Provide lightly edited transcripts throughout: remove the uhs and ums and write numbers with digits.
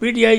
PTI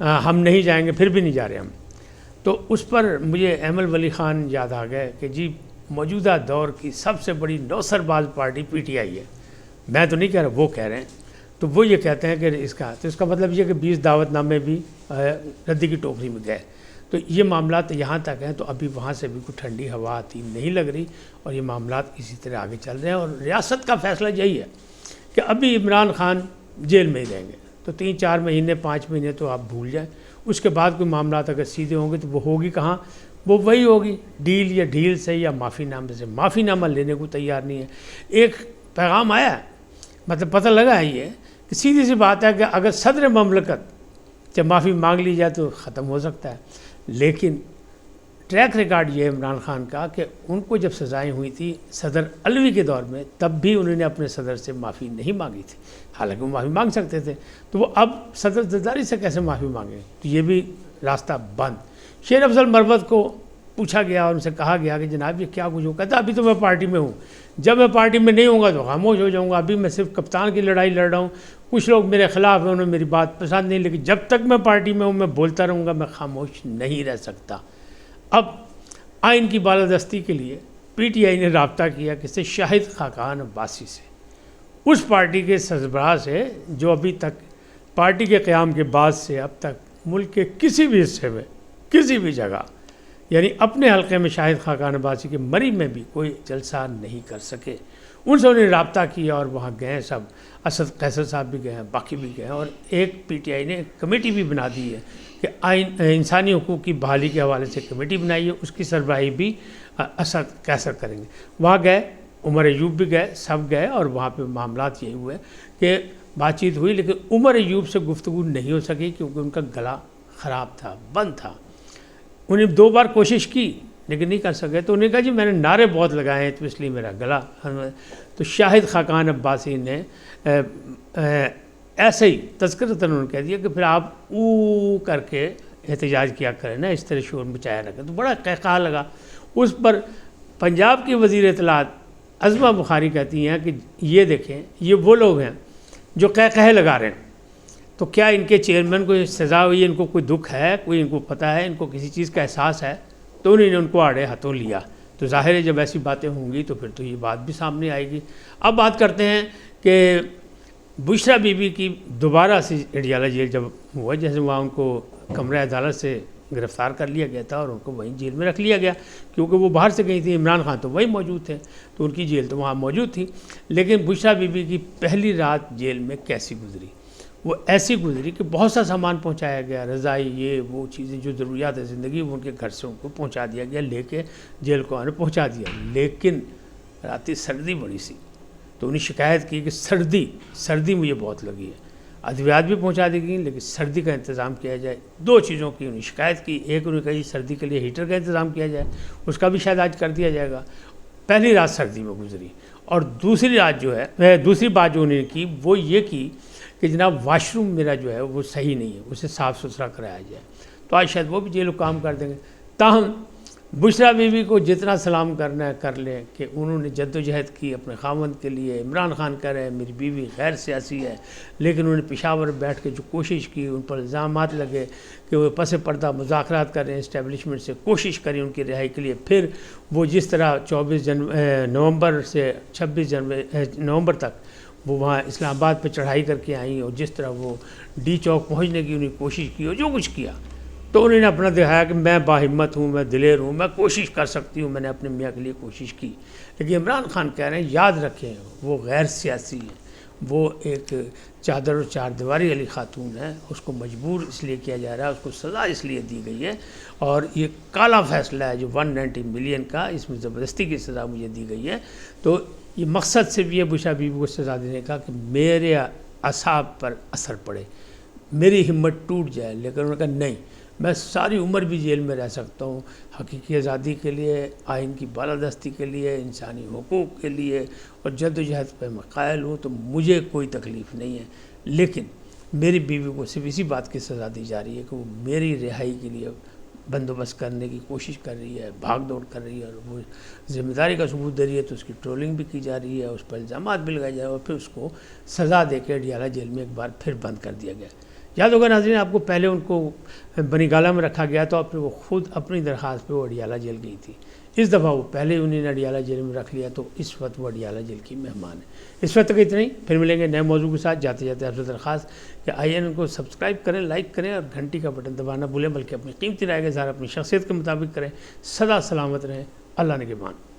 ہم نہیں جائیں گے، پھر بھی نہیں جا رہے ہم. تو اس پر مجھے احمد ولی خان یاد آ گئے کہ جی موجودہ دور کی سب سے بڑی نوسر باز پارٹی پی ٹی آئی ہے. میں تو نہیں کہہ رہا، وہ کہہ رہے ہیں. تو وہ یہ کہتے ہیں کہ اس کا مطلب یہ کہ 20 دعوت نامے بھی ردی کی ٹوکری میں گئے. تو یہ معاملات یہاں تک ہیں. تو ابھی وہاں سے بھی کوئی ٹھنڈی ہوا آتی نہیں لگ رہی، اور یہ معاملات اسی طرح آگے چل رہے ہیں. اور ریاست کا فیصلہ یہی ہے کہ ابھی عمران خان جیل میں ہی رہیں گے. تو 3-4 مہینے 5 مہینے تو آپ بھول جائیں. اس کے بعد کوئی معاملات اگر سیدھے ہوں گے تو وہ ہوگی کہاں؟ وہ وہی ہوگی ڈیل یا ڈھیل سے یا معافی نامے سے. معافی نامہ لینے کو تیار نہیں ہے. ایک پیغام آیا ہے، مطلب پتہ لگا ہے یہ کہ سیدھی سی بات ہے کہ اگر صدر مملکت جب معافی مانگ لی جائے تو ختم ہو سکتا ہے. لیکن ٹریک ریکارڈ یہ عمران خان کا کہ ان کو جب سزائیں ہوئی تھی صدر علوی کے دور میں، تب بھی انہوں نے اپنے صدر سے معافی نہیں مانگی تھی، حالانکہ وہ معافی مانگ سکتے تھے. تو وہ اب صدر زرداری سے کیسے معافی مانگیں؟ تو یہ بھی راستہ بند. شیر افضل مروت کو پوچھا گیا اور ان سے کہا گیا کہ جناب یہ کیا کچھ ہو؟ کہتا ابھی تو میں پارٹی میں ہوں، جب میں پارٹی میں نہیں ہوں گا تو خاموش ہو جاؤں گا. ابھی میں صرف کپتان کی لڑائی لڑ رہا ہوں. کچھ لوگ میرے خلاف ہیں، انہیں میری بات پسند نہیں، لیکن جب تک میں پارٹی میں ہوں میں بولتا رہوں گا، میں خاموش نہیں رہ سکتا. اب آئین کی بالادستی کے لیے پی ٹی آئی نے رابطہ کیا کس سے؟ شاہد خاقان عباسی سے، اس پارٹی کے سربراہ سے جو ابھی تک پارٹی کے قیام کے بعد سے اب تک ملک کے کسی بھی حصے میں کسی بھی جگہ، یعنی اپنے حلقے میں شاہد خاقان عباسی کے مری میں بھی کوئی جلسہ نہیں کر سکے. ان سے انہوں نے رابطہ کیا اور وہاں گئے سب. اسد قیصر صاحب بھی گئے ہیں، باقی بھی گئے ہیں. اور ایک پی ٹی آئی نے کمیٹی بھی بنا دی ہے کہ انسانی حقوق کی بحالی کے حوالے سے کمیٹی بنائی ہے، اس کی سربراہی بھی اسد قیصر کریں گے. وہاں گئے، عمر ایوب بھی گئے، سب گئے. اور وہاں پہ معاملات یہی ہوئے کہ بات چیت ہوئی، لیکن عمر ایوب سے گفتگو نہیں ہو سکی کیونکہ ان کا گلا خراب تھا، بند تھا. انہیں 2 بار کوشش کی لیکن نہیں کر سکے. تو انہیں کہا جی میں نے نعرے بہت لگائے ہیں تو اس لیے میرا گلا. تو شاہد خاقان عباسی نے ایسے ہی تذکرتاً انہوں نے کہہ دیا کہ پھر آپ او کر کے احتجاج کیا کریں نا، اس طرح شور مچایا رکھیں. تو بڑا قہقہا لگا. اس پر پنجاب کی وزیر اطلاعات عظمہ بخاری کہتی ہیں کہ یہ دیکھیں یہ وہ لوگ ہیں جو قہقہے لگا رہے ہیں، تو کیا ان کے چیئرمین کو سزا ہوئی ہے؟ ان کو کوئی دکھ ہے؟ کوئی ان کو پتہ ہے؟ ان کو کسی چیز کا احساس ہے؟ تو انہوں نے ان کو آڑے ہاتھوں لیا. تو ظاہر ہے جب ایسی باتیں ہوں گی تو پھر تو یہ بات بھی سامنے آئے گی. اب بات کرتے ہیں کہ بشرا بی بی کی دوبارہ سے اڈیالہ جیل جب ہوا، جیسے وہاں ان کو کمرہ عدالت سے گرفتار کر لیا گیا تھا اور ان کو وہیں جیل میں رکھ لیا گیا کیونکہ وہ باہر سے گئی تھی. عمران خان تو وہیں موجود تھے تو ان کی جیل تو وہاں موجود تھی. لیکن بشرا بی بی کی پہلی رات جیل میں کیسی گزری؟ وہ ایسی گزری کہ بہت سا سامان پہنچایا گیا، رضائی یہ وہ چیزیں جو ضروریات ہے زندگی، وہ ان کے گھر سے ان کو پہنچا دیا گیا، لے کے جیل کو آنے پہنچا دیا. لیکن راتی سردی بڑی سی تو انہیں شکایت کی کہ سردی مجھے بہت لگی ہے. ادویات بھی پہنچا دی گئیں لیکن سردی کا انتظام کیا جائے. 2 چیزوں کی انہیں شکایت کی. ایک انہوں نے کہا سردی کے لیے ہیٹر کا انتظام کیا جائے، اس کا بھی شاید آج کر دیا جائے گا. پہلی رات سردی میں گزری. اور دوسری بات جو انہوں نے کی وہ یہ کی کہ جناب واش روم میرا جو ہے وہ صحیح نہیں ہے، اسے صاف ستھرا کرایا جائے. تو آج شاید وہ بھی جیل کام کر دیں گے. تاہم بشرا بی بی کو جتنا سلام کرنا ہے کر لیں کہ انہوں نے جد و جہد کی اپنے خاوند کے لیے. عمران خان کہہ رہے ہیں میری بیوی غیر سیاسی ہے، لیکن انہوں نے پشاور بیٹھ کے جو کوشش کی، ان پر الزامات لگے کہ وہ پس پردہ مذاکرات کر رہے ہیں اسٹیبلشمنٹ سے، کوشش کریں ان کی رہائی کے لیے. پھر وہ جس طرح 24 نومبر سے 26 نومبر تک وہ وہاں اسلام آباد پہ چڑھائی کر کے آئیں اور جس طرح وہ ڈی چوک پہنچنے کی انہیں کوشش کی اور جو کچھ کیا، تو انہوں نے اپنا دکھایا کہ میں باہمت ہوں، میں دلیر ہوں، میں کوشش کر سکتی ہوں، میں نے اپنے میاں کے لیے کوشش کی. لیکن عمران خان کہہ رہے ہیں یاد رکھیں وہ غیر سیاسی ہیں، وہ ایک چادر اور 4 دیواری والی خاتون ہے، اس کو مجبور اس لیے کیا جا رہا ہے، اس کو سزا اس لیے دی گئی ہے. اور یہ کالا فیصلہ ہے جو 190 ملین کا، اس میں زبردستی کی سزا مجھے دی گئی ہے. تو یہ مقصد سے بھی ہے بشرا بی بی کو سزا دینے کا کہ میرے اعصاب پر اثر پڑے، میری ہمت ٹوٹ جائے. لیکن انہوں نے کہا نہیں، میں ساری عمر بھی جیل میں رہ سکتا ہوں حقیقی آزادی کے لیے، آئین کی بالادستی کے لیے، انسانی حقوق کے لیے، اور جد و جہد پہ میں قائل ہوں، تو مجھے کوئی تکلیف نہیں ہے. لیکن میری بیوی کو صرف اسی بات کی سزا دی جا رہی ہے کہ وہ میری رہائی کے لیے بندوبست کرنے کی کوشش کر رہی ہے، بھاگ دوڑ کر رہی ہے، اور وہ ذمہ داری کا ثبوت دے رہی ہے تو اس کی ٹرولنگ بھی کی جا رہی ہے، اس پر الزامات بھی لگائے جا رہے ہیں، اور پھر اس کو سزا دے کے اڈیالہ جیل میں ایک بار پھر بند کر دیا گیا. یاد ہوگا ناظرین آپ کو پہلے ان کو بنی گالہ میں رکھا گیا تو وہ خود اپنی درخواست پہ وہ اڈیالہ جیل گئی تھی. اس دفعہ وہ پہلے انہیں نے اڈیالہ جیل میں رکھ لیا تو اس وقت وہ اڈیالہ جیل کی مہمان ہے. اس وقت تک اتنا ہی، پھر ملیں گے نئے موضوع کے ساتھ. جاتے جاتے آپ سے درخواست کہ IN کو سبسکرائب کریں، لائک کریں اور گھنٹی کا بٹن دبانا بھولیں، بلکہ اپنی قیمتی رائے کا اظہار اپنی شخصیت کے مطابق کریں. سدا سلامت رہیں. اللہ نگہبان.